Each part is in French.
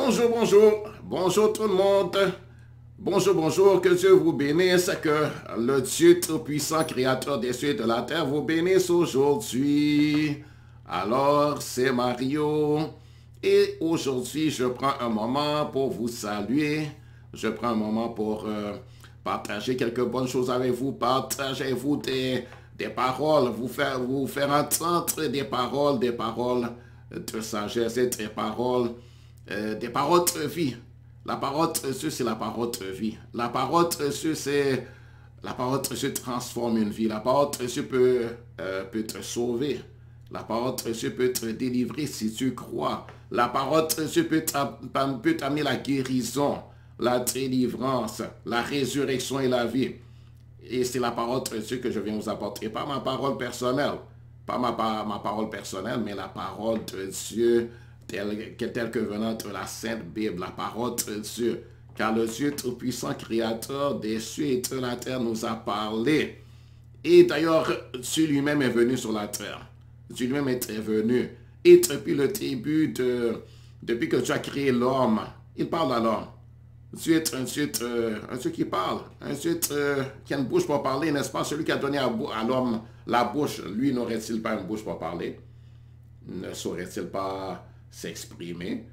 Bonjour, bonjour, bonjour tout le monde. Bonjour, bonjour, que Dieu vous bénisse, que le Dieu Tout-Puissant, Créateur des cieux et de la terre, vous bénisse aujourd'hui. Alors, c'est Mario et aujourd'hui, je prends un moment pour vous saluer. Je prends un moment pour partager quelques bonnes choses avec vous, partager avec vous des paroles, vous faire entendre des paroles de sagesse et des paroles de vie. La parole de Dieu, c'est la parole de vie. La parole de Dieu, c'est... La parole de Dieu transforme une vie. La parole de Dieu peut te sauver. La parole de Dieu peut te délivrer si tu crois. La parole de Dieu peut t'amener la guérison, la délivrance, la résurrection et la vie. Et c'est la parole de Dieu que je viens vous apporter. Pas ma parole personnelle. Pas ma parole personnelle, mais la parole de Dieu telle que venant de la Sainte Bible, la parole de Dieu. Car le Dieu Tout-Puissant, Créateur des cieux et de la terre, nous a parlé. Et d'ailleurs, Dieu lui-même est venu sur la terre. Dieu lui-même est venu. Et depuis le début, depuis que Dieu a créé l'homme, il parle à l'homme. Dieu est un Dieu qui parle, un Dieu qui a une bouche pour parler, n'est-ce pas? Celui qui a donné à l'homme la bouche, lui n'aurait-il pas une bouche pour parler? Ne saurait-il pas s'exprimer?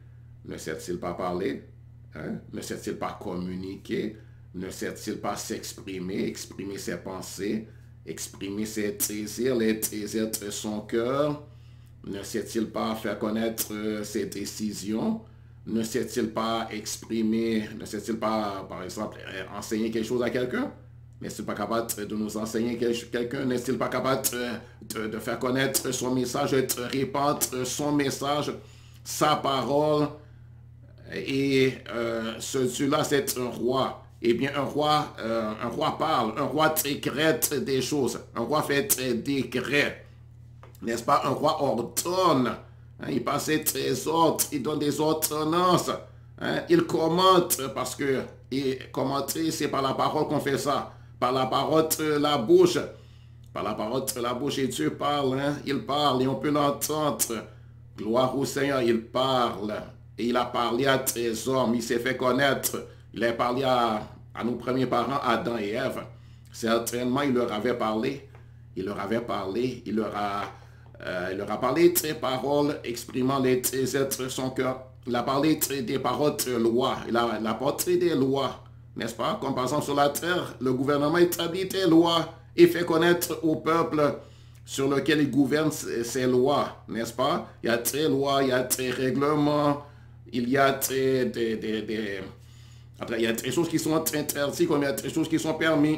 Ne sait-il pas parler? Hein? Ne sait-il pas communiquer? Ne sait-il pas s'exprimer, exprimer ses pensées, exprimer ses désirs, les désirs de son cœur? Ne sait-il pas faire connaître ses décisions? Ne sait-il pas exprimer, ne sait-il pas, par exemple, enseigner quelque chose à quelqu'un? N'est-il pas capable de nous enseigner quelqu'un? N'est-il pas capable de faire connaître son message, de répandre son message, sa parole? Et ce Dieu-là, c'est un roi. Eh bien, un roi parle, un roi décrète des choses, un roi fait des décrets. N'est-ce pas? Un roi ordonne. Hein, il passe des ordres, il donne des ordonnances. Hein, il commente parce que commenter, c'est par la parole qu'on fait ça. Par la parole de la bouche. Par la parole de la bouche. Et Dieu parle, hein, il parle et on peut l'entendre. Gloire au Seigneur, il parle. Et il a parlé à des hommes, il s'est fait connaître. Il a parlé à nos premiers parents, Adam et Ève. Certainement, il leur avait parlé. Il leur avait parlé, il leur a parlé des paroles exprimant les désirs de son cœur. Il a parlé des paroles de loi. Il a porté des lois, n'est-ce pas? Comme par exemple sur la terre, le gouvernement établit des lois et fait connaître au peuple sur lequel il gouverne ces lois, n'est-ce pas? Il y a des lois, il y a des règlements, il y a des choses qui sont interdites comme il y a des choses qui sont permises.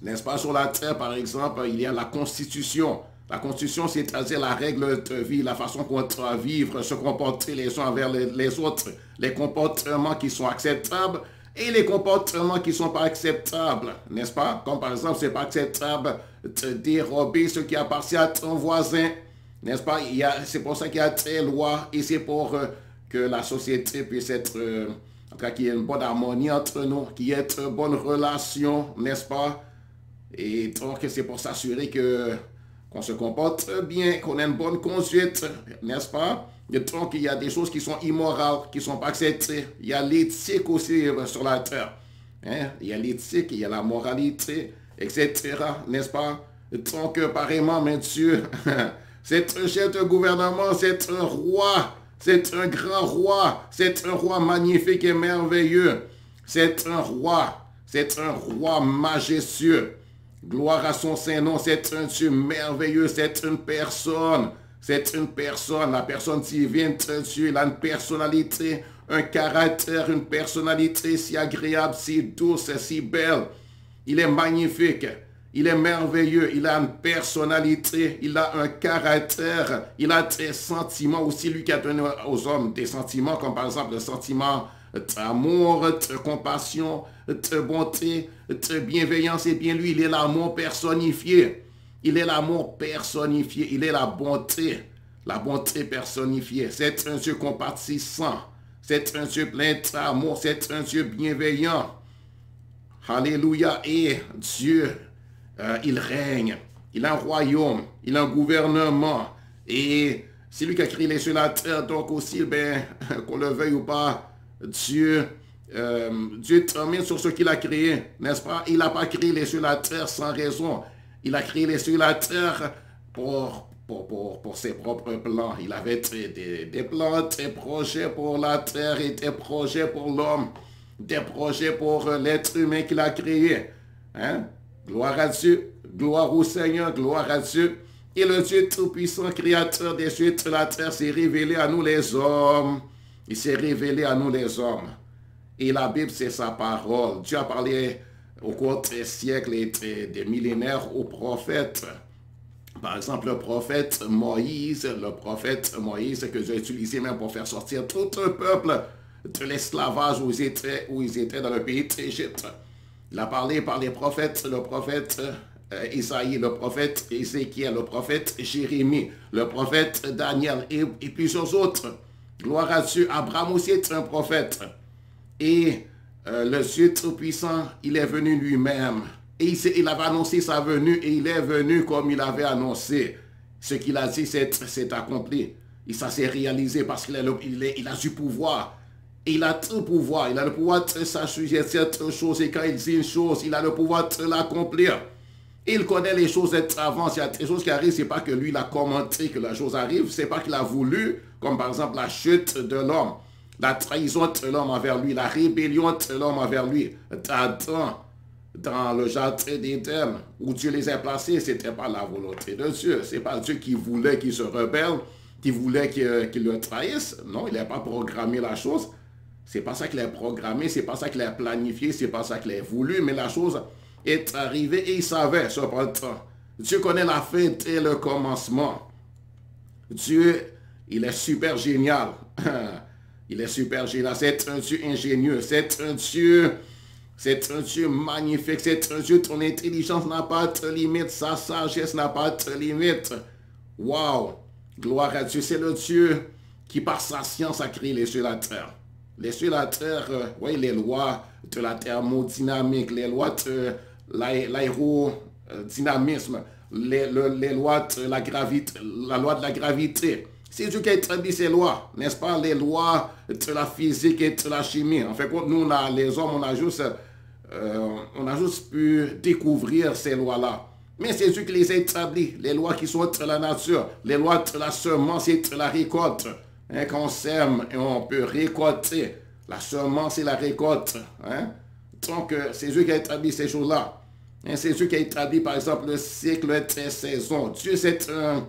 N'est-ce pas? Sur la terre, par exemple, il y a la Constitution. La Constitution, c'est-à-dire la règle de vie, la façon qu'on doit vivre, se comporter les uns envers les autres, les comportements qui sont acceptables et les comportements qui ne sont pas acceptables, n'est-ce pas? Comme par exemple, ce n'est pas acceptable de dérober ce qui appartient à ton voisin, n'est-ce pas? C'est pour ça qu'il y a des lois et c'est pour que la société puisse être, en tout cas, qu'il y ait une bonne harmonie entre nous, qu'il y ait une bonne relation, n'est-ce pas? Et donc, c'est pour s'assurer qu'on se comporte bien, qu'on ait une bonne conduite, n'est-ce pas? Et donc, il y a des choses qui sont immorales, qui ne sont pas acceptées. Il y a l'éthique aussi sur la terre. Hein? Il y a l'éthique, il y a la moralité, etc. N'est-ce pas? Donc, pareillement, mais Dieu, c'est un chef de gouvernement, c'est un roi, c'est un grand roi, c'est un roi magnifique et merveilleux. C'est un roi majestueux. Gloire à son Saint-Nom, c'est un Dieu merveilleux, c'est une personne, la personne divine de Dieu, il a une personnalité, un caractère, une personnalité si agréable, si douce, si belle. Il est magnifique, il est merveilleux, il a une personnalité, il a un caractère, il a des sentiments aussi, lui qui a donné aux hommes des sentiments, comme par exemple le sentiment d'amour, de compassion, de bonté, de bienveillance. Et bien lui, il est l'amour personnifié. Il est l'amour personnifié. Il est la bonté personnifiée. C'est un Dieu compatissant. C'est un Dieu plein d'amour. C'est un Dieu bienveillant. Alléluia. Et Dieu, il règne. Il a un royaume. Il a un gouvernement. Et C'est lui qui a créé les cieux et la terre. Donc aussi, ben, qu'on le veuille ou pas, Dieu termine sur ce qu'il a créé, n'est-ce pas? Il n'a pas créé les cieux et la terre sans raison. Il a créé les cieux et la terre pour ses propres plans. Il avait des plans, des projets pour la terre et des projets pour l'homme, des projets pour l'être humain qu'il a créé. Hein? Gloire à Dieu, gloire au Seigneur, gloire à Dieu. Et le Dieu Tout-Puissant, Créateur des cieux et de la terre, s'est révélé à nous les hommes. Il s'est révélé à nous les hommes. Et la Bible, c'est sa parole. Dieu a parlé au cours des siècles et des millénaires aux prophètes. Par exemple, le prophète Moïse que Dieu a utilisé même pour faire sortir tout un peuple de l'esclavage où ils étaient dans le pays d'Égypte. Il a parlé par les prophètes, le prophète Isaïe, le prophète Ézéchiel, le prophète Jérémie, le prophète Daniel et plusieurs autres. Gloire à Dieu. Abraham aussi est un prophète. Et le Dieu Tout-Puissant, il est venu lui-même. Et il avait annoncé sa venue et il est venu comme il avait annoncé. Ce qu'il a dit, c'est accompli. Et ça s'est réalisé parce qu'il a du pouvoir. Et il a tout pouvoir. Il a le pouvoir de s'assujettir à toute chose. Et quand il dit une chose, il a le pouvoir de l'accomplir. Il connaît les choses d'avance. Il y a des choses qui arrivent. Ce n'est pas que lui, il a commenté que la chose arrive. Ce n'est pas qu'il a voulu, comme par exemple la chute de l'homme, la trahison de l'homme envers lui, la rébellion de l'homme envers lui. D'Adam, dans le jardin d'Éden, où Dieu les a placés, ce n'était pas la volonté de Dieu. Ce n'est pas Dieu qui voulait qu'ils se rebellent, qui voulait qu'ils le trahissent. Non, il n'a pas programmé la chose. C'est pas ça qu'il a programmé, c'est pas ça qu'il a planifié, c'est pas ça qu'il a voulu, mais la chose est arrivée et il savait, cependant. Dieu connaît la fin et le commencement. Dieu, il est super génial. Il est super génial. C'est un Dieu ingénieux. C'est un Dieu magnifique. C'est un Dieu, ton intelligence n'a pas de limite. Sa sagesse n'a pas de limite. Wow! Gloire à Dieu. C'est le Dieu qui, par sa science, a créé les cieux et la terre. Les cieux et la terre, oui, les lois de la thermodynamique, les lois de l'aérodynamisme, les lois de la gravité, la loi de la gravité. C'est Dieu qui a établi ces lois, n'est-ce pas? Les lois de la physique et de la chimie. En fait, nous, les hommes, on a juste pu découvrir ces lois-là. Mais c'est Dieu qui les a établis, les lois qui sont de la nature, les lois de la semence et de la récolte. Hein, quand on sème et on peut récolter, la semence et la récolte. Hein? Donc, c'est Dieu qui a établi ces choses-là. Hein, c'est Dieu qui a établi, par exemple, le cycle des saisons. Dieu, c'est un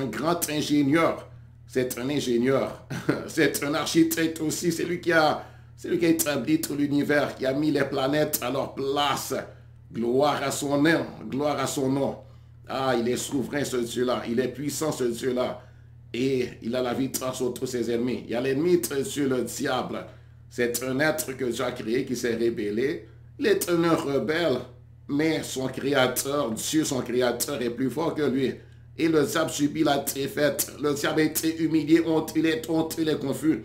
grand ingénieur. C'est un ingénieur. C'est un architecte aussi. C'est lui qui a établi tout l'univers, qui a mis les planètes à leur place. Gloire à son nom. Gloire à son nom. Ah, il est souverain, ce Dieu-là. Il est puissant, ce Dieu-là. Et il a la victoire sur tous ses ennemis. Il y a l'ennemi de Dieu, le diable. C'est un être que Dieu a créé qui s'est rébellé. Il est un rebelle, mais son créateur, Dieu, son créateur, est plus fort que lui. Et le diable subit la défaite. Le diable a été humilié, il est confus.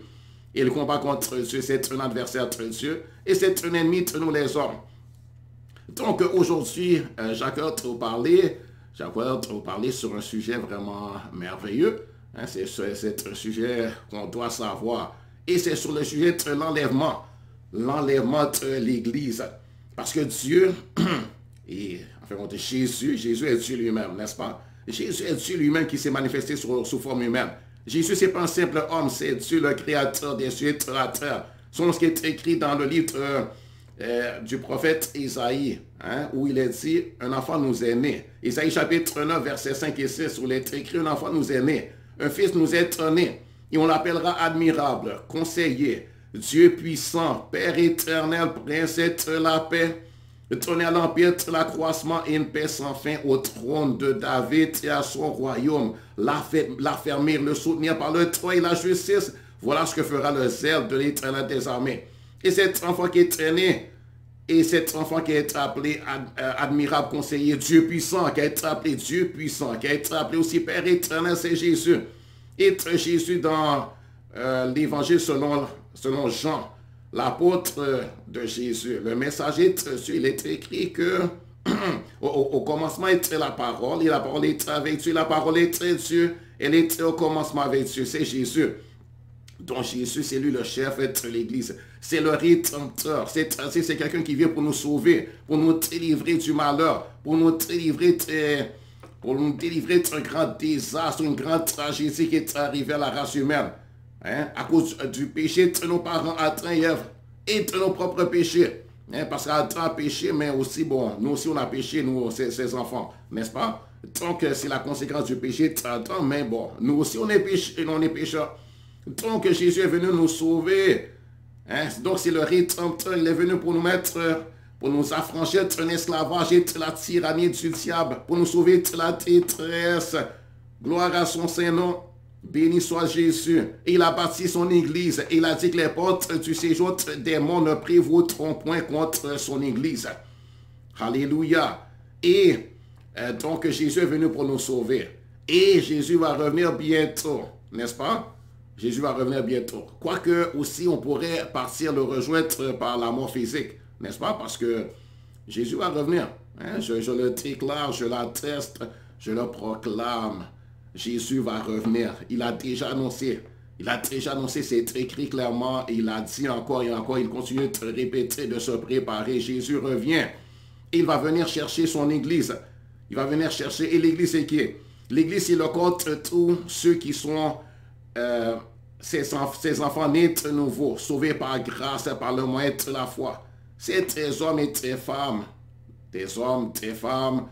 Et le combat contre Dieu, c'est un adversaire de Dieu. Et c'est un ennemi de nous les hommes. Donc aujourd'hui, j'accueille de vous parler sur un sujet vraiment merveilleux. Hein, c'est un sujet qu'on doit savoir. Et c'est sur le sujet de l'enlèvement de l'Église. Parce que Dieu, et en fait, Jésus est Dieu lui-même, n'est-ce pas? Jésus est Dieu lui-même qui s'est manifesté sous forme humaine. Jésus, ce n'est pas un simple homme, c'est Dieu le créateur des cieux et de la terre. C'est ce qui est écrit dans le livre du prophète Isaïe, hein, où il est dit, un enfant nous est né. Isaïe chapitre 9, versets 5 et 6, où il est écrit, un enfant nous est né. Un fils nous est né, et on l'appellera admirable, conseiller, Dieu puissant, Père éternel, prince de la paix, donner à l'empire de l'accroissement et une paix sans fin au trône de David et à son royaume, l'affermir, le soutenir par le droit et la justice. Voilà ce que fera le zèle de l'Éternel des armées. Et cet enfant qui est né, et cet enfant qui est appelé admirable conseiller, Dieu puissant, qui a été appelé Dieu puissant, qui a été appelé aussi Père éternel, c'est Jésus. Et Jésus dans l'évangile selon Jean, l'apôtre de Jésus, le messager de Dieu, il est écrit que Au commencement était la parole, et la parole était avec Dieu, la parole était Dieu, elle était au commencement avec Dieu, c'est Jésus. Donc Jésus, c'est lui le chef de l'Église. C'est le rédempteur. C'est quelqu'un qui vient pour nous sauver, pour nous délivrer du malheur, pour nous délivrer d'un grand désastre, une grande tragédie qui est arrivée à la race humaine. Hein? À cause du péché de nos parents Adam et Ève et de nos propres péchés. Hein? Parce qu'Adam a péché, mais aussi, bon, nous aussi on a péché, nous, ses enfants, n'est-ce pas? Donc c'est la conséquence du péché d'Adam, mais bon, nous aussi on est pécheurs. Donc Jésus est venu nous sauver. Hein? Donc c'est le rédempteur, il est venu pour nous mettre, pour nous affranchir d'un esclavage et de la tyrannie du diable, pour nous sauver de la détresse. Gloire à son Saint-Nom. Béni soit Jésus. Et il a bâti son église. Et il a dit que les portes du séjour des démons ne prévaudront point contre son église. Alléluia. Et donc Jésus est venu pour nous sauver. Et Jésus va revenir bientôt, n'est-ce pas? Jésus va revenir bientôt. Quoique aussi on pourrait partir le rejoindre par la mort physique, n'est-ce pas? Parce que Jésus va revenir. Hein? Je le déclare, je l'atteste, je le proclame. Jésus va revenir. Il a déjà annoncé. Il a déjà annoncé, c'est écrit clairement. Et il a dit encore et encore, il continue de répéter, de se préparer. Jésus revient. Il va venir chercher son église. Il va venir chercher. Et l'église, c'est qui? L'église, c'est le corps de tous ceux qui sont ses enfants nés de nouveau, sauvés par grâce, par le moyen de la foi. C'est des hommes et des femmes. Des hommes, des femmes.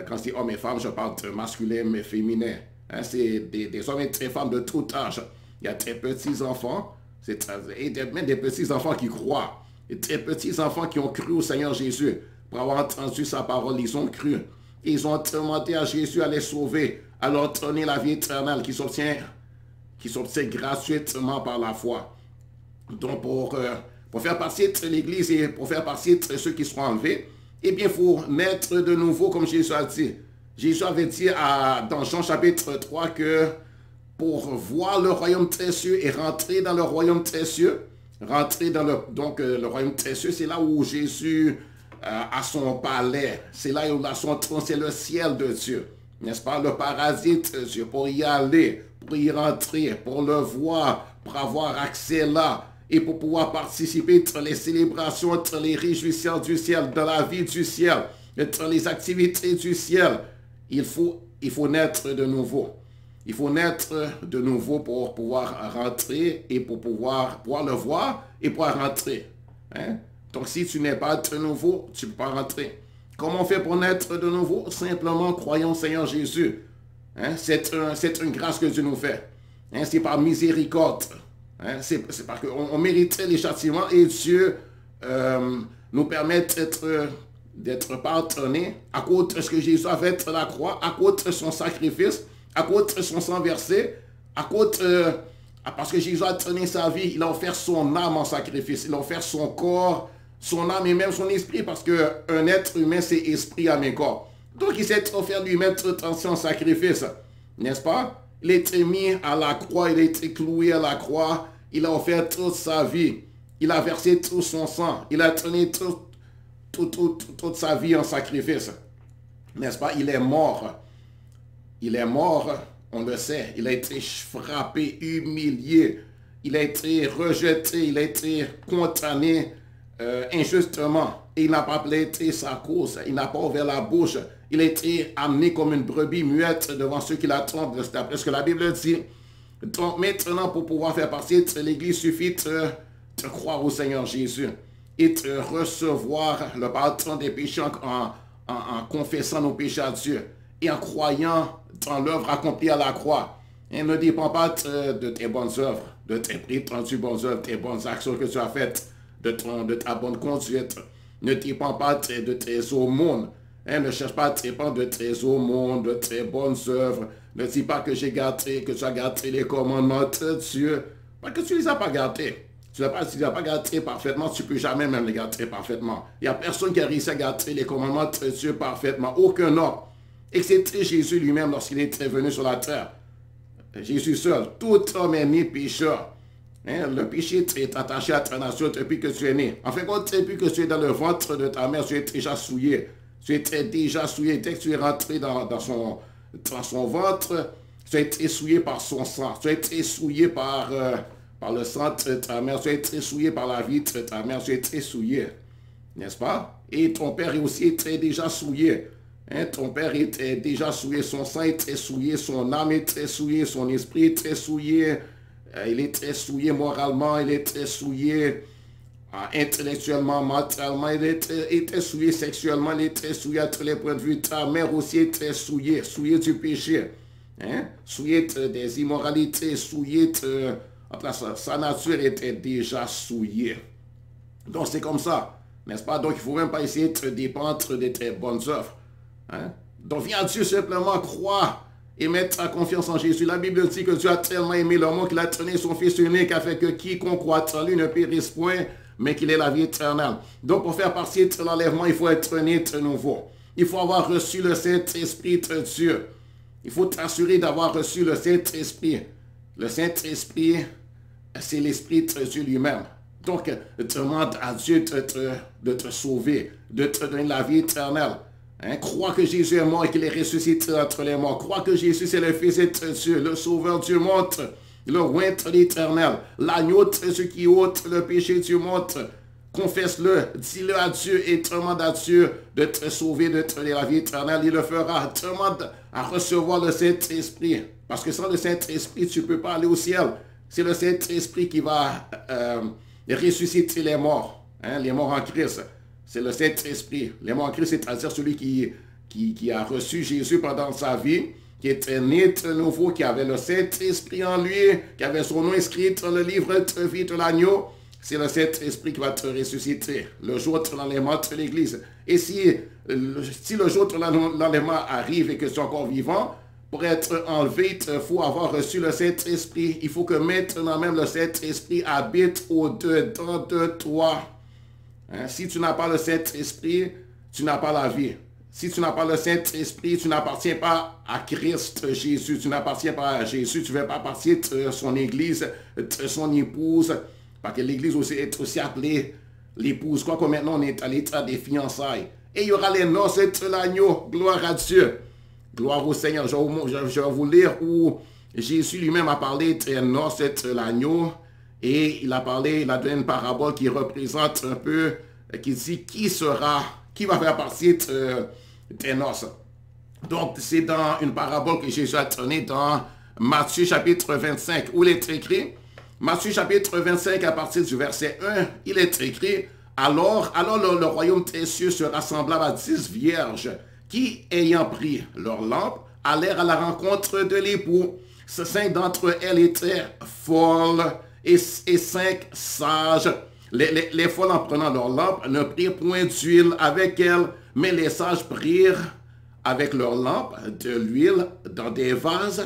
Quand je dis hommes et femmes, je parle de masculin mais féminin. Hein, c'est des hommes et des femmes de tout âge. Il y a des petits-enfants, et même des petits-enfants qui croient. Et des petits-enfants qui ont cru au Seigneur Jésus. Pour avoir entendu sa parole, ils ont cru. Ils ont demandé à Jésus à les sauver, à leur donner la vie éternelle qui s'obtient gratuitement par la foi. Donc, pour faire partie de l'Église et pour faire partie de ceux qui seront enlevés, eh bien, il faut naître de nouveau, comme Jésus a dit. Jésus avait dit dans Jean chapitre 3 que pour voir le royaume des cieux et rentrer dans le royaume des cieux, le royaume des cieux, c'est là où Jésus a son palais, c'est là où il a son trône, c'est le ciel de Dieu, n'est-ce pas? Le paradis de Dieu, pour y aller, pour y rentrer, pour le voir, pour avoir accès là, et pour pouvoir participer dans les célébrations, dans les réjouissances du ciel, dans la vie du ciel, dans les activités du ciel, il faut naître de nouveau. Il faut naître de nouveau pour pouvoir rentrer et pour pouvoir le voir et pouvoir rentrer. Hein? Donc si tu n'es pas de nouveau, tu ne peux pas rentrer. Comment on fait pour naître de nouveau? Simplement croyons au Seigneur Jésus. Hein? C'est une grâce que Dieu nous fait. Hein? C'est par miséricorde. Hein? C'est parce qu'on méritait les châtiments et Dieu nous permet d'être pardonnés à cause de ce que Jésus a fait à la croix, à cause de son sacrifice, à cause de son sang versé, à cause parce que Jésus a donné sa vie, il a offert son âme en sacrifice, il a offert son corps, son âme et même son esprit, parce qu'un être humain, c'est esprit, âme et corps. Donc il s'est offert lui-même tout en son sacrifice, n'est-ce pas? Il a été mis à la croix, il a été cloué à la croix, il a offert toute sa vie, il a versé tout son sang, il a donné toute sa vie en sacrifice, n'est-ce pas? Il est mort, on le sait, il a été frappé, humilié, il a été rejeté, il a été condamné injustement, et il n'a pas plaidé sa cause, il n'a pas ouvert la bouche, il a été amené comme une brebis muette devant ceux qui l'attendent, d'après ce que la Bible dit. Donc maintenant, pour pouvoir faire partie de l'Église, il suffit de croire au Seigneur Jésus et de recevoir le pardon des péchés en confessant nos péchés à Dieu et en croyant dans l'œuvre accomplie à la croix. Et ne dépend pas de tes bonnes œuvres, de tes prétendues bonnes œuvres, tes bonnes actions que tu as faites, de ta bonne conduite. Ne dépend pas de tes aumônes. Ne cherche pas à te dépendre de tes aumônes, de tes bonnes œuvres. Ne dis pas que tu as gardé les commandements de Dieu. Parce que tu ne les as pas gardés. Tu ne les as pas gardés parfaitement, tu ne peux jamais même les garder parfaitement. Il n'y a personne qui a réussi à garder les commandements de Dieu parfaitement. Aucun homme. Excepté Jésus lui-même lorsqu'il était venu sur la terre. Jésus seul. Tout homme est né pécheur. Le péché est attaché à ta nature depuis que tu es né. En fait, depuis que tu es dans le ventre de ta mère, tu es déjà souillé. Tu étais déjà souillé. Dès que tu es rentré dans son ventre, tu as été souillé par son sang. Tu as été souillé par le sang de ta mère. Tu as été souillé par la vie de ta mère. Tu as été souillé. N'est-ce pas? Et ton père aussi était déjà souillé. Hein? Ton père était déjà souillé. Son sang était souillé. Son âme était souillée. Son esprit était souillé. Il était souillé moralement. Il était souillé intellectuellement, mentalement. Il était souillé sexuellement. Il était souillé à tous les points de vue. Ta mère aussi était souillée. Souillée du péché. Hein? Souillée des immoralités. Souillée de... Enfin, sa nature était déjà souillée. Donc c'est comme ça. N'est-ce pas? Donc, il ne faut même pas essayer de te dépendre de tes bonnes œuvres. Hein? Donc, viens à Dieu simplement, crois et mettre ta confiance en Jésus. La Bible dit que Dieu a tellement aimé le monde qu'il a donné son Fils unique afin que quiconque croit en lui ne périsse point, mais qu'il ait la vie éternelle. Donc, pour faire partie de l'enlèvement, il faut être né de nouveau. Il faut avoir reçu le Saint-Esprit de Dieu. Il faut t'assurer d'avoir reçu le Saint-Esprit. Le Saint-Esprit, c'est l'Esprit de Dieu lui-même. Donc, demande à Dieu de te sauver, de te donner la vie éternelle. Hein? Crois que Jésus est mort et qu'il est ressuscité entre les morts. Crois que Jésus c'est le Fils de Dieu, le Sauveur du monde, le roi de l'éternel, l'agneau de Dieu qui ôte le péché du monde. Confesse-le, dis-le à Dieu et demande à Dieu de te sauver, de te donner la vie éternelle. Il le fera. Demande à recevoir le Saint-Esprit. Parce que sans le Saint-Esprit, tu ne peux pas aller au ciel. C'est le Saint-Esprit qui va... ressusciter les morts, hein, les morts en Christ. C'est le Saint-Esprit. Les morts en Christ, c'est-à-dire celui qui a reçu Jésus pendant sa vie, qui était né de nouveau, qui avait le Saint-Esprit en lui, qui avait son nom inscrit dans le livre de vie de l'agneau. C'est le Saint-Esprit qui va te ressusciter le jour de l'enlèvement de l'Église. Et si le jour de l'enlèvement arrive et que tu es encore vivant, pour être enlevé, il faut avoir reçu le Saint-Esprit. Il faut que maintenant même le Saint-Esprit habite au-dedans de toi. Hein? Si tu n'as pas le Saint-Esprit, tu n'as pas la vie. Si tu n'as pas le Saint-Esprit, tu n'appartiens pas à Christ Jésus. Tu n'appartiens pas à Jésus. Tu ne fais pas partie de son Église, de son épouse. Parce que l'Église est aussi appelée l'épouse. Quoi que maintenant on est à l'état des fiançailles. Et il y aura les noces de l'agneau. Gloire à Dieu. Gloire au Seigneur. Je vais vous lire où Jésus lui-même a parlé des noces de l'agneau et il a donné une parabole qui représente un peu, qui dit qui va faire partie des noces. Donc, c'est dans une parabole que Jésus a donnée dans Matthieu chapitre 25 où il est écrit, Matthieu chapitre 25 à partir du verset 1, il est écrit, alors le royaume des cieux sera semblable à 10 vierges qui, ayant pris leur lampe, allèrent à la rencontre de l'époux. 5 d'entre elles étaient folles et 5 sages. Les folles, en prenant leur lampe, ne prirent point d'huile avec elles, mais les sages prirent avec leur lampe de l'huile dans des vases.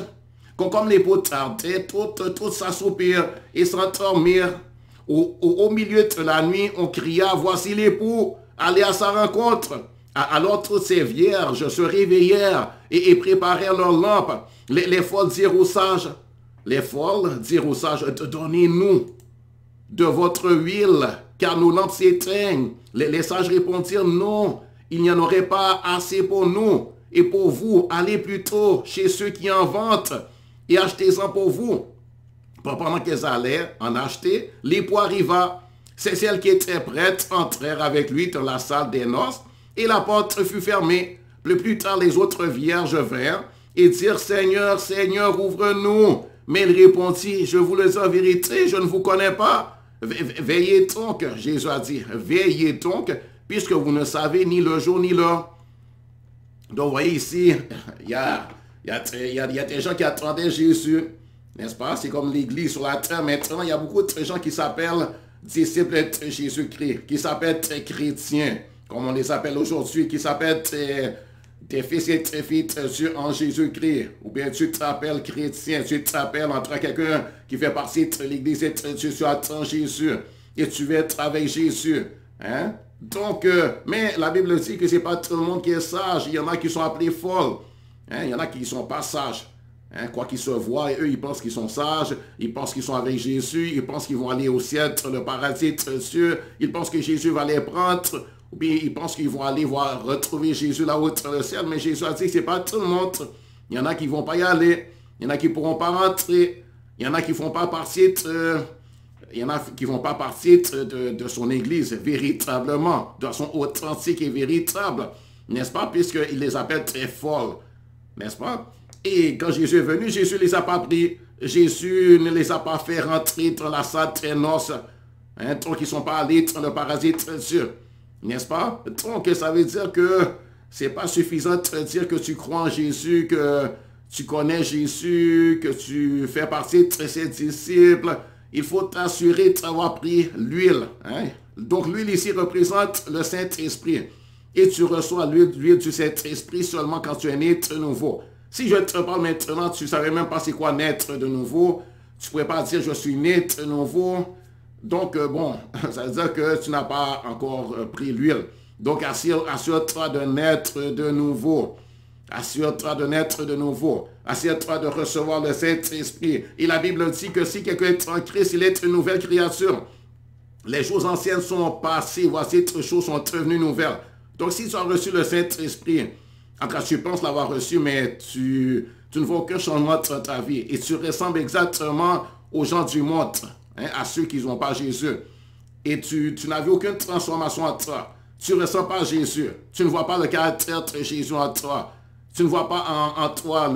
Comme l'époux tardait, toutes s'assoupirent et s'endormirent. Au milieu de la nuit, on cria, voici l'époux, allez à sa rencontre. Alors toutes ces vierges se réveillèrent et préparèrent leurs lampes. Les folles dirent aux sages, donnez-nous de votre huile, car nos lampes s'éteignent. Les sages répondirent, non, il n'y en aurait pas assez pour nous. Et pour vous, allez plutôt chez ceux qui en vendent et achetez-en pour vous. Pendant qu'elles allaient en acheter, l'époux arriva. Celles qui étaient prêtes entrèrent avec lui dans la salle des noces. Et la porte fut fermée. Plus tard, les autres vierges vinrent et dirent, Seigneur, Seigneur, ouvre-nous. Mais il répondit, je vous le dis en vérité, je ne vous connais pas. Veillez donc, Jésus a dit, veillez donc, puisque vous ne savez ni le jour ni l'heure. Donc, vous voyez ici, il y a des gens qui attendaient Jésus, n'est-ce pas? C'est comme l'Église sur la terre. Maintenant, il y a beaucoup de gens qui s'appellent disciples de Jésus-Christ, qui s'appellent chrétiens, comme on les appelle aujourd'hui, qui s'appellent des fils et des filles de Dieu en Jésus-Christ. Ou bien tu t'appelles chrétien, tu t'appelles entre quelqu'un qui fait partie de l'Église et de Dieu, tu attends Jésus et tu veux être avec Jésus. Hein? Donc, mais la Bible dit que ce n'est pas tout le monde qui est sage. Il y en a qui sont appelés folles. Hein? Il y en a qui ne sont pas sages. Hein? Quoi qu'ils se voient, et eux, ils pensent qu'ils sont sages. Ils pensent qu'ils sont avec Jésus. Ils pensent qu'ils vont aller au ciel, dans le paradis de Dieu. Ils pensent que Jésus va les prendre ou bien ils pensent qu'ils vont aller voir, retrouver Jésus là-haut dans le ciel, mais Jésus a dit que ce n'est pas tout le monde. Il y en a qui ne vont pas y aller, il y en a qui ne pourront pas rentrer, il y en a qui ne font pas partie de son Église véritablement, de façon authentique et véritable, n'est-ce pas, puisqu'il les appelle très folles, n'est-ce pas? Et quand Jésus est venu, Jésus ne les a pas pris, Jésus ne les a pas fait rentrer dans la salle très noce, donc ils ne sont pas allés dans le paradis de Dieu, n'est-ce pas? Donc ça veut dire que ce n'est pas suffisant de dire que tu crois en Jésus, que tu connais Jésus, que tu fais partie de ses disciples. Il faut t'assurer d'avoir pris l'huile. Donc l'huile ici représente le Saint-Esprit. Et tu reçois l'huile du Saint-Esprit seulement quand tu es né de nouveau. Si je te parle maintenant, tu ne savais même pas c'est quoi naître de nouveau. Tu ne pourrais pas dire je suis né de nouveau. Donc bon, ça veut dire que tu n'as pas encore pris l'huile. Donc assure-toi de naître de nouveau. Assure-toi de naître de nouveau. Assure-toi de recevoir le Saint-Esprit. Et la Bible dit que si quelqu'un est en Christ, il est une nouvelle créature. Les choses anciennes sont passées. Voici, toutes choses sont devenues nouvelles. Donc si tu as reçu le Saint-Esprit, en tout cas tu penses l'avoir reçu, mais tu ne vois aucun changement dans ta vie. Et tu ressembles exactement aux gens du monde, à ceux qui n'ont pas Jésus. Et tu n'as vu aucune transformation en toi. Tu ne ressens pas Jésus. Tu ne vois pas le caractère de Jésus en toi. Tu ne vois pas en toi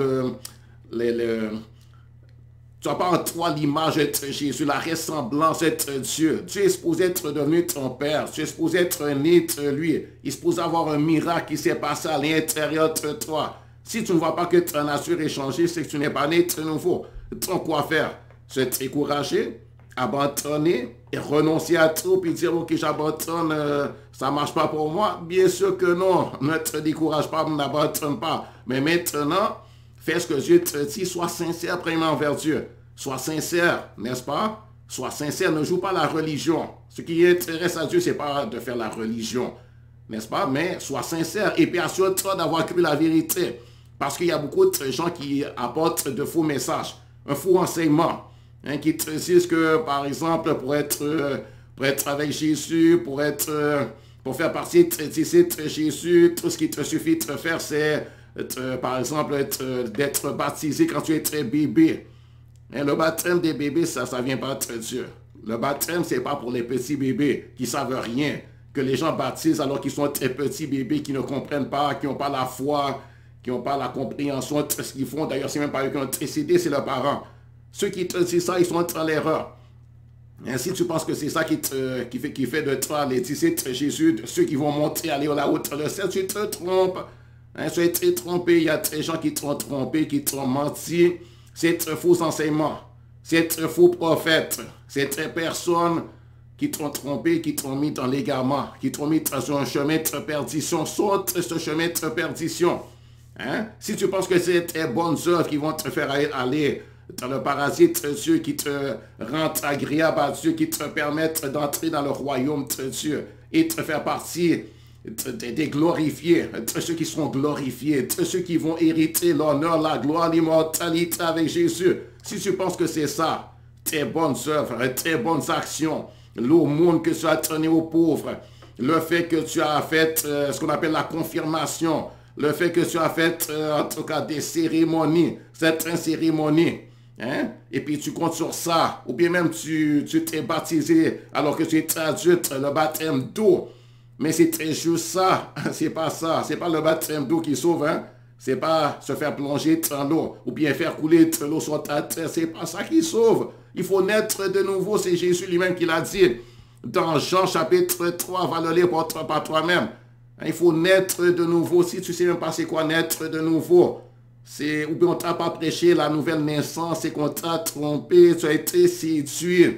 tu n'as pas en toi l'image de Jésus, la ressemblance de Dieu. Tu es supposé être devenu ton Père. Tu es supposé être né de lui. Il est supposé avoir un miracle qui s'est passé à l'intérieur de toi. Si tu ne vois pas que ta nature est changée, c'est que tu n'es pas né de nouveau. Donc quoi faire? Se décourager, abandonner et renoncer à tout, puis dire, ok, j'abandonne, ça ne marche pas pour moi. Bien sûr que non, ne te décourage pas, n'abandonne pas. Mais maintenant, fais ce que Dieu te dit, sois sincère premièrement envers Dieu. Sois sincère, n'est-ce pas? Sois sincère, ne joue pas la religion. Ce qui intéresse à Dieu, ce n'est pas de faire la religion, n'est-ce pas? Mais sois sincère et puis assure-toi d'avoir cru la vérité. Parce qu'il y a beaucoup de gens qui apportent de faux messages, un faux enseignement. Qui te disent que, par exemple, pour être avec Jésus, pour faire partie de Jésus, tout ce qu'il te suffit de faire, c'est, par exemple, d'être baptisé quand tu es très bébé. Le baptême des bébés, ça ne vient pas de Dieu. Le baptême, ce n'est pas pour les petits bébés qui ne savent rien, que les gens baptisent alors qu'ils sont très petits bébés, qui ne comprennent pas, qui n'ont pas la foi, qui n'ont pas la compréhension de ce qu'ils font. D'ailleurs, ce n'est même pas eux qui ont décidé, c'est leurs parents. Ceux qui te disent ça, ils sont dans l'erreur. Si tu penses que c'est ça qui fait de toi les disciples de Jésus, ceux qui vont monter, aller là-haut dans le ciel, tu te trompes. Tu as été trompé. Il y a des gens qui t'ont trompé, qui t'ont menti. C'est un faux enseignement. C'est un faux prophète. C'est des personnes qui t'ont trompé, qui t'ont mis dans l'égarement, qui t'ont mis dans un chemin de perdition. Saute ce chemin de perdition. Si tu penses que c'est tes bonnes œuvres qui vont te faire aller dans le paradis de Dieu, qui te rendent agréable à Dieu, qui te permettent d'entrer dans le royaume de Dieu et de faire partie des glorifiés, de ceux qui seront glorifiés, de ceux qui vont hériter l'honneur, la gloire, l'immortalité avec Jésus. Si tu penses que c'est ça, tes bonnes œuvres, tes bonnes actions, l'aumône que tu as donné aux pauvres, le fait que tu as fait ce qu'on appelle la confirmation, le fait que tu as fait en tout cas des cérémonies, certaines cérémonies, et puis tu comptes sur ça, ou bien même tu t'es baptisé alors que tu es adulte, le baptême d'eau. Mais c'est juste ça, c'est pas ça, c'est pas le baptême d'eau qui sauve, c'est pas se faire plonger dans l'eau, ou bien faire couler de l'eau sur ta tête, c'est pas ça qui sauve. Il faut naître de nouveau, c'est Jésus lui-même qui l'a dit. Dans Jean chapitre 3, va le lire par toi-même. Il faut naître de nouveau. Si tu ne sais même pas c'est quoi naître de nouveau, ou bien on ne t'a pas prêché la nouvelle naissance, c'est qu'on t'a trompé, tu as été séduit.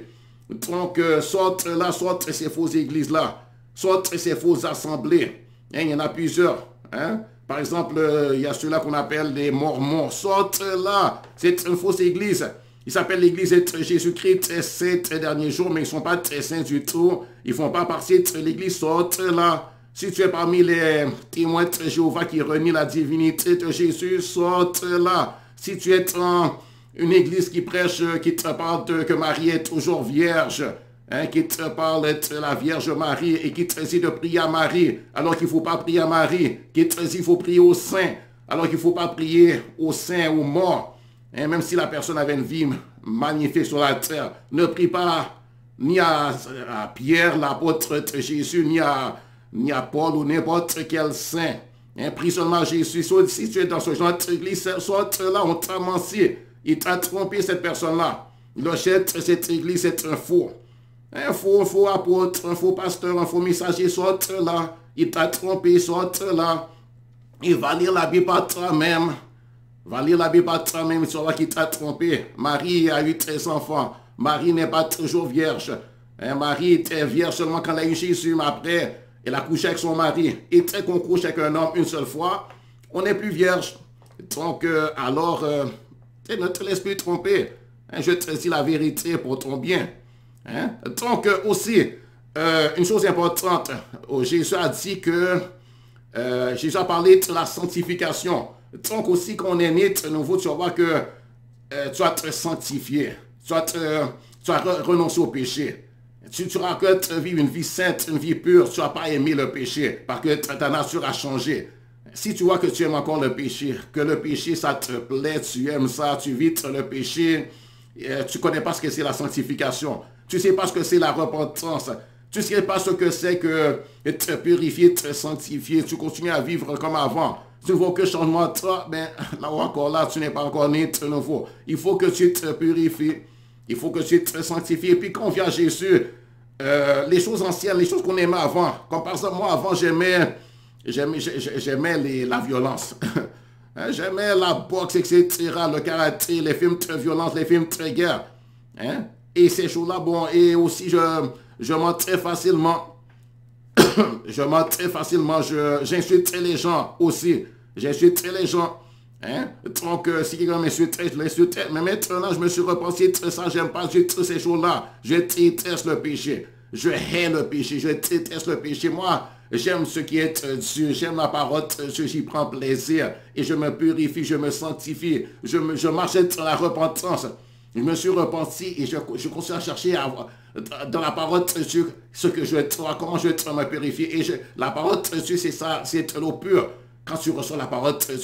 Donc, sorte ces fausses églises-là, sorte ces fausses assemblées. Il y en a plusieurs. Par exemple, il y a ceux-là qu'on appelle les Mormons. Sorte là, c'est une fausse église. Ils s'appellent l'église de Jésus-Christ très saint, très dernier jour, mais ils ne sont pas très saints du tout. Ils ne font pas partie de l'église. Sorte là. Si tu es parmi les témoins de Jéhovah qui renient la divinité de Jésus, sorte là. Si tu es dans une église qui prêche, qui te parle que Marie est toujours vierge, qui te parle de la Vierge Marie et qui te dit de prier à Marie, alors qu'il ne faut pas prier à Marie, qui te dit qu'il faut prier au Saint, alors qu'il ne faut pas prier au Saint, aux morts. Même si la personne avait une vie magnifique sur la terre, ne prie pas ni à Pierre, l'apôtre de Jésus, ni à Paul ou n'importe quel saint. Prie seulement à Jésus. Si tu es dans ce genre d'église, là, on t'a menti. Il t'a trompé, cette personne-là. Le chef de cette église est un faux. Un faux apôtre, un faux pasteur, un faux messager, sorte là. Il t'a trompé, sorte là. Il va lire la Bible par toi-même. Va lire la Bible par toi-même, tu vois qu'il t'a trompé. Marie a eu 13 enfants. Marie n'est pas toujours vierge. Marie était vierge seulement quand elle a eu Jésus, mais après, elle a couché avec son mari. Et dès qu'on couche avec un homme une seule fois, on n'est plus vierge. Donc, alors, ne te laisse plus tromper. Je te dis la vérité pour ton bien. Donc, aussi, une chose importante, Jésus a dit que, Jésus a parlé de la sanctification. Donc aussi, quand on est né de nouveau, tu vas voir que tu vas te sanctifier. Tu vas renoncer au péché. Tu vas vivre une vie sainte, une vie pure. Tu ne vas pas aimer le péché parce que ta nature a changé. Si tu vois que tu aimes encore le péché, que le péché, ça te plaît, tu aimes ça, tu vis le péché, tu ne connais pas ce que c'est la sanctification. Tu ne sais pas ce que c'est la repentance. Tu ne sais pas ce que c'est que te purifier, te sanctifier. Tu continues à vivre comme avant. Tu ne vois que changement de toi, mais là encore là, tu n'es pas encore né de nouveau. Il faut que tu te purifies. Il faut que tu te sanctifies. Et puis quand on vient à Jésus, les choses anciennes, les choses qu'on aimait avant. Comme par exemple, moi avant, j'aimais la violence. J'aimais la boxe, etc., le karaté, les films de violence, les films de guerre. Et ces choses-là, bon, et aussi je mens très facilement. Je mens très facilement, j'insultais les gens aussi. J'insultais les gens. Donc, si quelqu'un m'insultait, je l'insultais. Mais maintenant, je me suis repensé de ça. J'aime pas du tout ces choses-là. Je déteste le péché. Je hais le péché. Je déteste le péché. Moi, j'aime ce qui est de Dieu. J'aime la parole de Dieu. J'y prends plaisir. Et je me purifie, je me sanctifie. Je marchais dans la repentance. Je me suis repenti et je continue à chercher dans la parole de Dieu ce que je dois, comment je dois me purifier. Et la parole de Dieu, c'est ça, c'est l'eau pure. Quand tu reçois la parole de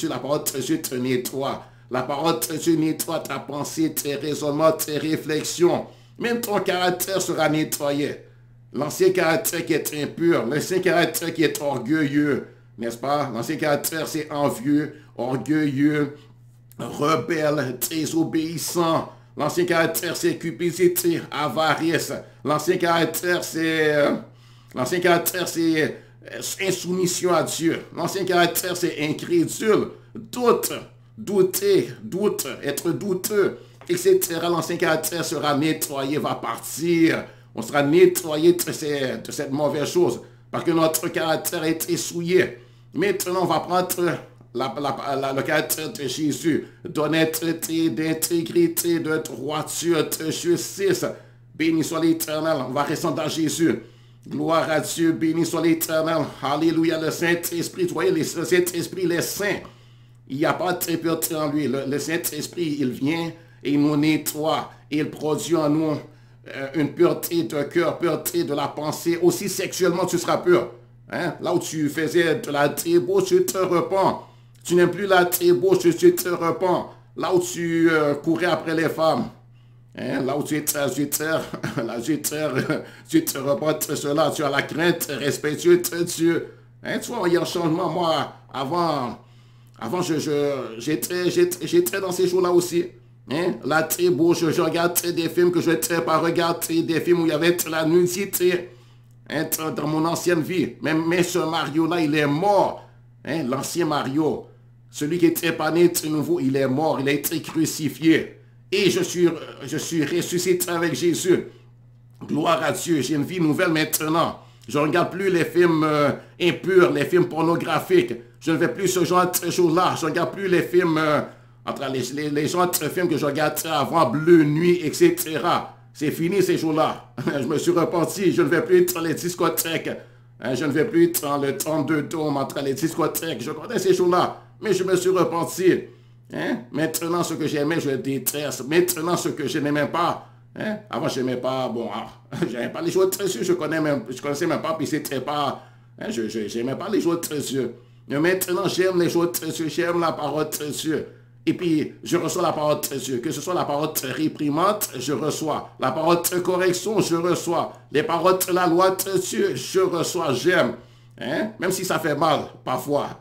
Dieu te nettoie. La parole de Dieu nettoie ta pensée, tes raisonnements, tes réflexions. Même ton caractère sera nettoyé. L'ancien caractère qui est impur, l'ancien caractère qui est orgueilleux, n'est-ce pas? L'ancien caractère, c'est envieux, orgueilleux, rebelle, désobéissant. L'ancien caractère, c'est cupidité, avarice. L'ancien caractère, c'est insoumission à Dieu. L'ancien caractère, c'est incrédule, doute, être douteux, etc. L'ancien caractère sera nettoyé, va partir. On sera nettoyé de cette mauvaise chose. Parce que notre caractère a été souillé. Maintenant, on va prendre le caractère de Jésus, d'honnêteté, d'intégrité, de droiture, de justice. Béni soit l'Éternel. On va rester dans Jésus. Gloire à Dieu, béni soit l'Éternel. Alléluia, le Saint-Esprit. Vous voyez, le Saint-Esprit, il est saint. Il n'y a pas de impureté en lui. Le Saint-Esprit, il vient et il nous nettoie. Et il produit en nous une pureté de cœur, pureté de la pensée. Aussi sexuellement, tu seras pur. Là où tu faisais de la débauche, tu te repens. Tu n'aimes plus la débauche, tu te repens. Là où tu courais après les femmes. Là où tu étais adultère, tu te repens de cela. Tu as la crainte respectueuse de Dieu. Tu vois, il y a un changement. Moi, avant j'étais dans ces jours-là aussi. La débauche, je regardais des films que je n'étais pas regarder, des films où il y avait de la nudité. Dans mon ancienne vie. Mais ce Mario-là, il est mort. L'ancien Mario. Celui qui était pas né de nouveau, il est mort. Il a été crucifié. Et je suis ressuscité avec Jésus. Gloire à Dieu. J'ai une vie nouvelle maintenant. Je ne regarde plus les films impurs, les films pornographiques. Je ne fais plus ce genre de choses-là. Je ne regarde plus les films, les genres de films que je regardais avant, Bleu Nuit, etc. C'est fini ces jours-là. Je me suis repenti. Je ne vais plus dans les discothèques. Je ne vais plus dans le 32 dôme entre les discothèques. Je connais ces jours-là. Mais je me suis repenti. Maintenant, ce que j'aimais, je déteste. Maintenant, ce que je n'aimais pas, Hein? Avant, je n'aimais pas, bon, j'aimais pas les choses très sûres, je connaissais même pas, puis c'était pas, hein, je n'aimais pas les choses très sûres. Mais maintenant, j'aime les choses très sûres, j'aime la parole très sûre. Et puis, je reçois la parole très sûre. Que ce soit la parole très réprimante, je reçois. La parole très correction, je reçois. Les paroles de la loi très sûre, je reçois, j'aime. Hein? Même si ça fait mal, parfois.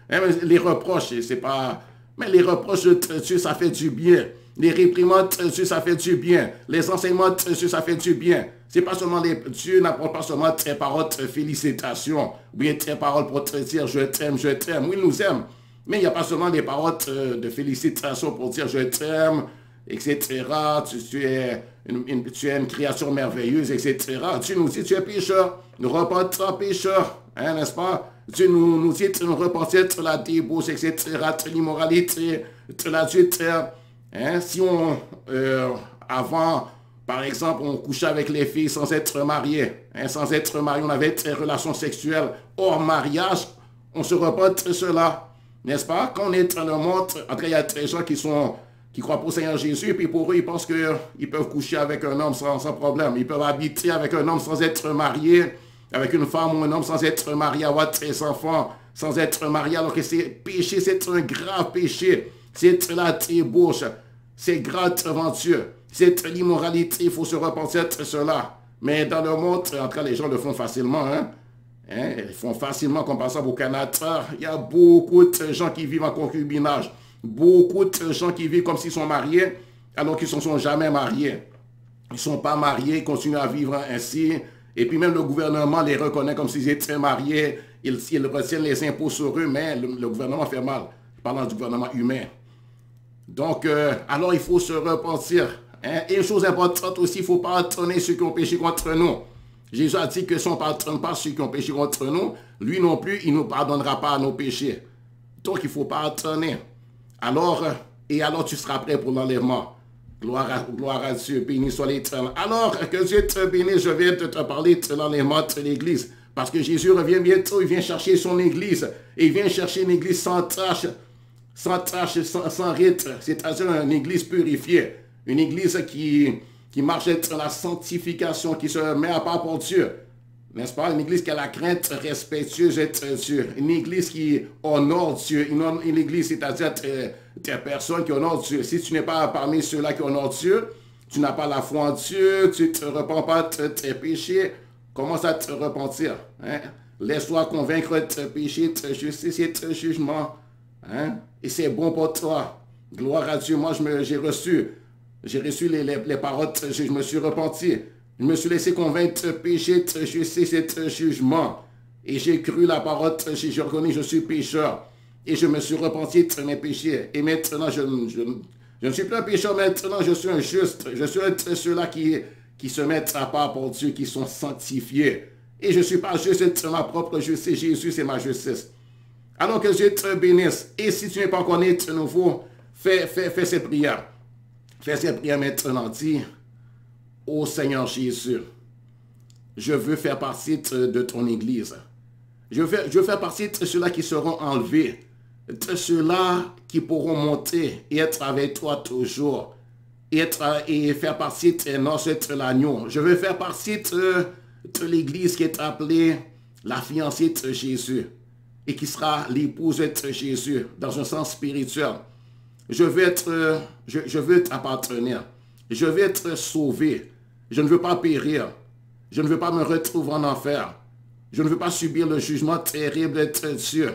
Hein? Les reproches, c'est pas... Mais les reproches très sûrs, ça fait du bien. Les réprimandes très sûres, ça fait du bien. Les enseignements très sûrs, ça fait du bien. C'est pas seulement Dieu n'apporte pas seulement tes paroles de félicitations, ou bien tes paroles pour te dire je t'aime, je t'aime. Oui, il nous aime. Mais il n'y a pas seulement des paroles de félicitations pour dire je t'aime, etc. Tu es une créature merveilleuse, etc. Dieu nous dit tu es pécheur, repens-toi pécheur, hein, n'est-ce pas? Dieu nous dit de nous repentir de la débauche, etc., de l'immoralité, de l'adultère. Hein? Si avant, par exemple, on couchait avec les filles sans être mariés, hein, sans être mariés, on avait des relations sexuelles hors mariage, on se repent de cela. N'est-ce pas? Quand on est dans le monde, en tout cas, il y a des gens qui croient au Seigneur Jésus, et puis pour eux, ils pensent qu'ils peuvent coucher avec un homme sans problème. Ils peuvent habiter avec un homme sans être mariés, avec une femme ou un homme sans être marié, avoir des enfants sans être marié, alors que c'est péché, c'est un grave péché. C'est la débauche, c'est grave devant Dieu. C'est l'immoralité, il faut se repentir de cela. Mais dans le monde, en tout cas, les gens le font facilement, hein? Hein, ils font facilement, comme par exemple au Canada, il y a beaucoup de gens qui vivent en concubinage. Beaucoup de gens qui vivent comme s'ils sont mariés, alors qu'ils ne sont jamais mariés. Ils ne sont pas mariés, ils continuent à vivre ainsi. Et puis même le gouvernement les reconnaît comme s'ils étaient mariés. Ils retiennent les impôts sur eux, mais le gouvernement fait mal. Parlant du gouvernement humain. Donc, alors il faut se repentir. Hein? Et une chose importante aussi, il faut pardonner ceux qui ont péché contre nous. Jésus a dit que si on ne pardonne pas ceux qui ont péché contre nous, lui non plus, il ne nous pardonnera pas nos péchés. Donc, il faut pardonner. Alors, tu seras prêt pour l'enlèvement. Gloire à Dieu, béni soit l'Éternel. Alors, que Dieu te bénisse, je viens de te parler de l'enlèvement de l'Église. Parce que Jésus revient bientôt, il vient chercher son Église. Et il vient chercher une Église sans tâche, sans rite. C'est-à-dire une Église purifiée. Une Église qui marche dans la sanctification, qui se met à part pour Dieu. N'est-ce pas? Une église qui a la crainte respectueuse de Dieu. Une église qui honore Dieu. Une église, c'est-à-dire des personnes qui honorent Dieu. Si tu n'es pas parmi ceux-là qui honorent Dieu, tu n'as pas la foi en Dieu, tu ne te repens pas de tes péchés, commence à te repentir. Hein? Laisse-toi convaincre de tes péchés, de ta justice et de ton jugement. Hein? Et c'est bon pour toi. Gloire à Dieu. Moi, j'ai reçu les paroles, je me suis repenti. Je me suis laissé convaincre de péché, de justice et de jugement. Et j'ai cru la parole, j'ai reconnu, je suis pécheur. Et je me suis repenti de mes péchés. Et maintenant, je ne suis plus un pécheur, maintenant je suis un juste. Je suis un de ceux-là qui se mettent à part pour Dieu, qui sont sanctifiés. Et je ne suis pas juste de ma propre justice. Jésus, c'est ma justice. Alors que Dieu te bénisse. Et si tu n'es pas encore né de nouveau, fais ces prières. Fais ces prières maintenant. Dis, ô Seigneur Jésus, je veux faire partie de ton Église. Je veux faire partie de ceux-là qui seront enlevés, de ceux-là qui pourront monter et être avec toi toujours, et faire partie de noces de l'agneau. Je veux faire partie de l'Église qui est appelée la fiancée de Jésus et qui sera l'épouse de Jésus dans un sens spirituel. Je veux t'appartenir. Je veux être sauvé. Je ne veux pas périr. Je ne veux pas me retrouver en enfer. Je ne veux pas subir le jugement terrible de Dieu.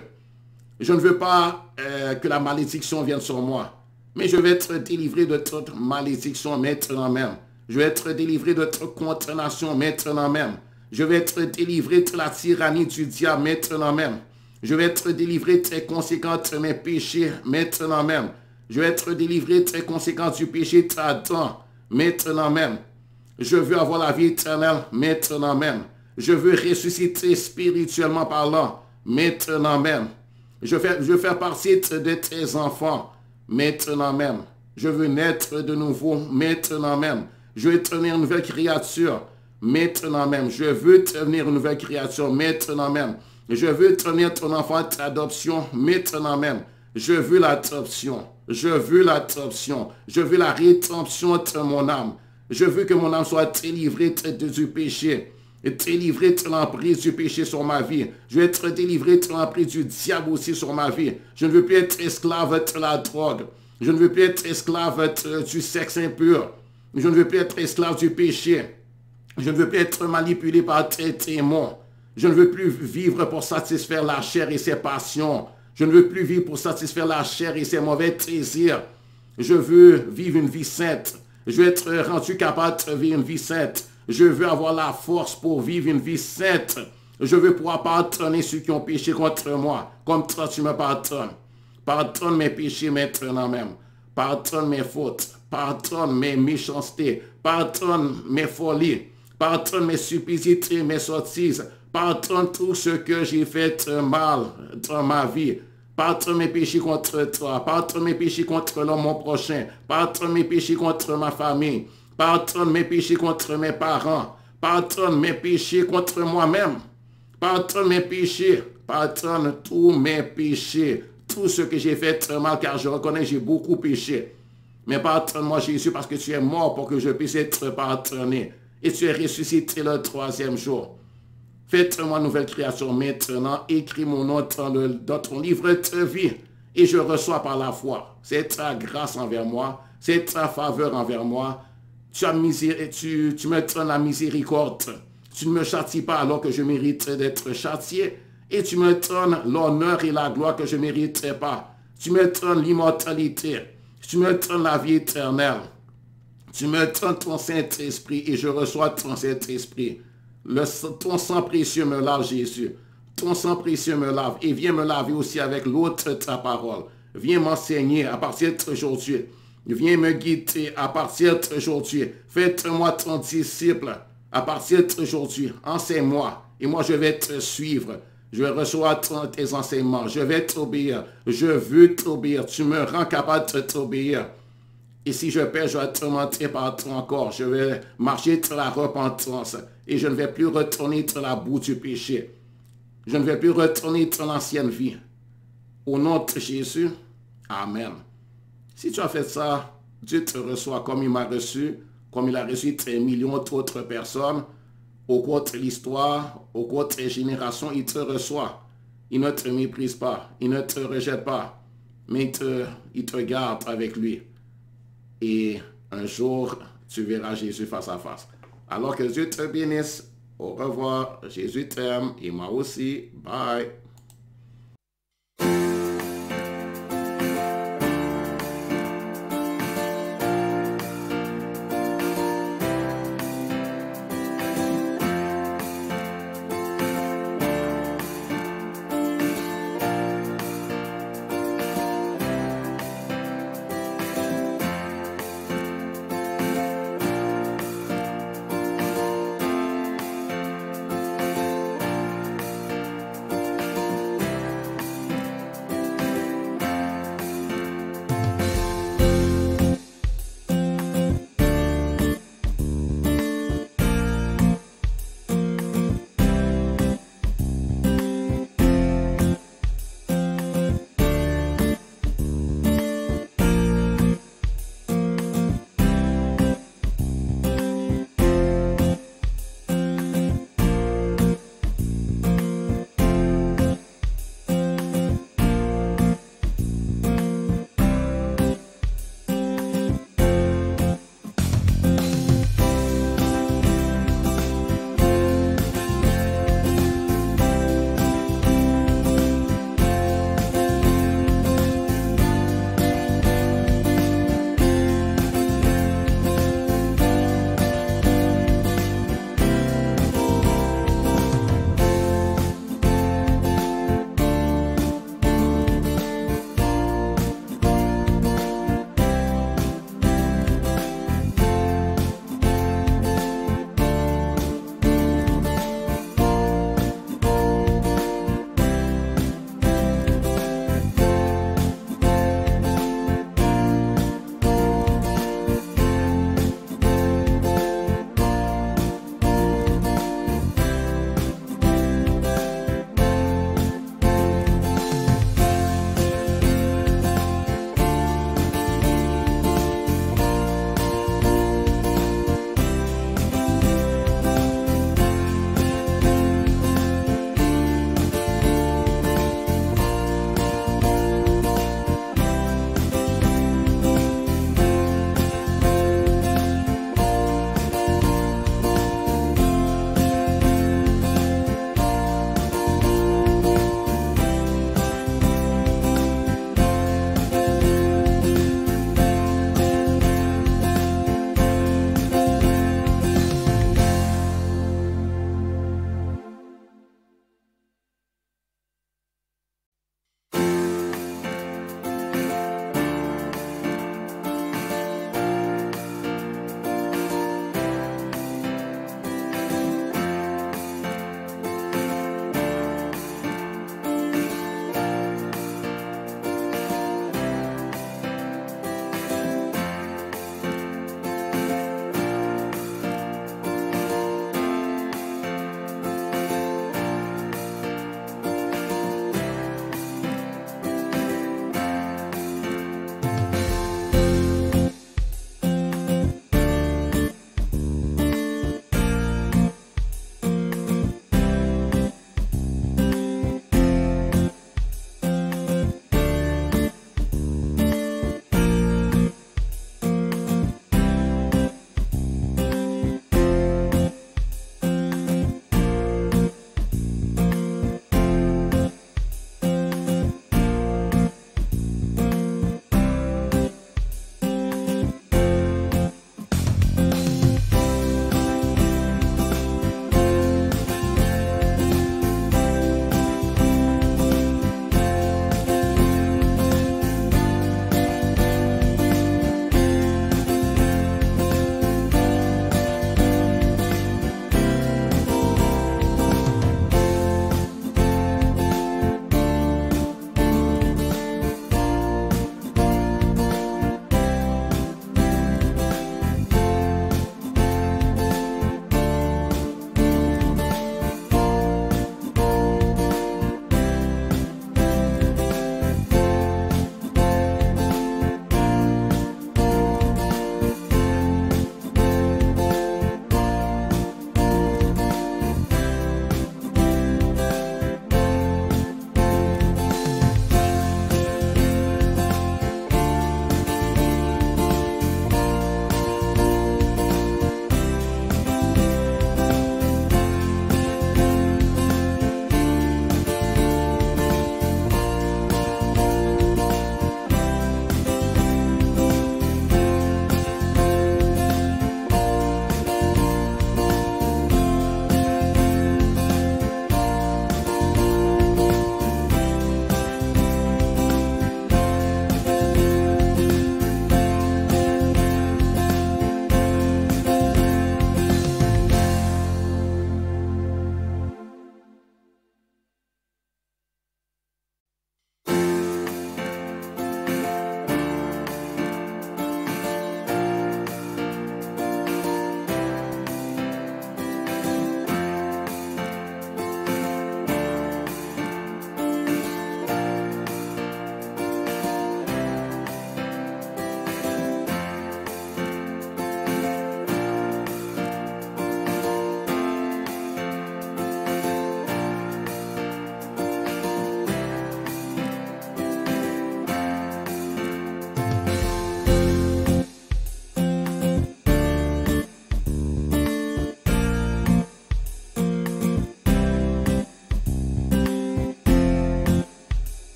Je ne veux pas que la malédiction vienne sur moi. Mais je veux être délivré de toute malédiction maintenant même. Je veux être délivré de toute condamnation maintenant même. Je veux être délivré de la tyrannie du diable maintenant même. Je veux être délivré des conséquences de mes péchés maintenant même. Je veux être délivré des conséquences du péché d'Adam maintenant même. Je veux avoir la vie éternelle maintenant même. Je veux ressusciter spirituellement parlant maintenant même. Je veux faire partie de tes enfants maintenant même. Je veux naître de nouveau maintenant même. Je veux devenir une nouvelle créature maintenant même. Je veux devenir une nouvelle créature maintenant même. Je veux devenir ton enfant d'adoption maintenant même. Je veux l'adoption. Je veux l'adoption. Je veux la rédemption de mon âme. Je veux que mon âme soit délivrée du péché. Délivré de l'emprise du péché sur ma vie. Je veux être délivré de l'emprise du diable aussi sur ma vie. Je ne veux plus être esclave de la drogue. Je ne veux plus être esclave du sexe impur. Je ne veux plus être esclave du péché. Je ne veux plus être manipulé par tes démons. Je ne veux plus vivre pour satisfaire la chair et ses passions. Je ne veux plus vivre pour satisfaire la chair et ses mauvais désirs. Je veux vivre une vie sainte. Je veux être rendu capable de vivre une vie sainte. Je veux avoir la force pour vivre une vie sainte. Je veux pouvoir pardonner ceux qui ont péché contre moi, comme toi tu me pardonnes. Pardonne mes péchés maintenant même. Pardonne mes fautes. Pardonne mes méchancetés. Pardonne mes folies. Pardonne mes stupidités, mes sottises. Pardonne tout ce que j'ai fait mal dans ma vie. Pardonne mes péchés contre toi. Pardonne mes péchés contre l'homme mon prochain. Pardonne mes péchés contre ma famille. Pardonne mes péchés contre mes parents. Pardonne mes péchés contre moi-même. Pardonne mes péchés. Pardonne tous mes péchés. Tout ce que j'ai fait mal, car je reconnais que j'ai beaucoup péché. Mais pardonne-moi, Jésus, parce que tu es mort pour que je puisse être pardonné. Et tu es ressuscité le 3e jour. Faites-moi nouvelle création maintenant. Écris mon nom dans ton livre de vie. Et je reçois par la foi. C'est ta grâce envers moi. C'est ta faveur envers moi. Tu me donnes la miséricorde. Tu ne me châties pas alors que je mérite d'être châtié. Et tu me donnes l'honneur et la gloire que je ne mériterais pas. Tu me donnes l'immortalité. Tu me donnes la vie éternelle. Tu me donnes ton Saint-Esprit et je reçois ton Saint-Esprit. Ton sang précieux me lave, Jésus. Ton sang précieux me lave. Et viens me laver aussi avec l'eau de ta parole. Viens m'enseigner à partir d'aujourd'hui. Viens me guider à partir d'aujourd'hui. Faites-moi ton disciple à partir d'aujourd'hui. Enseigne-moi et moi je vais te suivre. Je vais recevoir tes enseignements. Je vais t'obéir. Je veux t'obéir. Tu me rends capable de t'obéir. Et si je pêche, je vais te mentir par toi encore. Je vais marcher dans la repentance. Et je ne vais plus retourner dans la boue du péché. Je ne vais plus retourner dans l'ancienne vie. Au nom de Jésus, Amen. Si tu as fait ça, Dieu te reçoit comme il m'a reçu, comme il a reçu des millions d'autres personnes. Au cours de l'histoire, au cours des générations, il te reçoit. Il ne te méprise pas, il ne te rejette pas, mais il te garde avec lui. Et un jour, tu verras Jésus face à face. Alors que Dieu te bénisse. Au revoir. Jésus t'aime et moi aussi. Bye.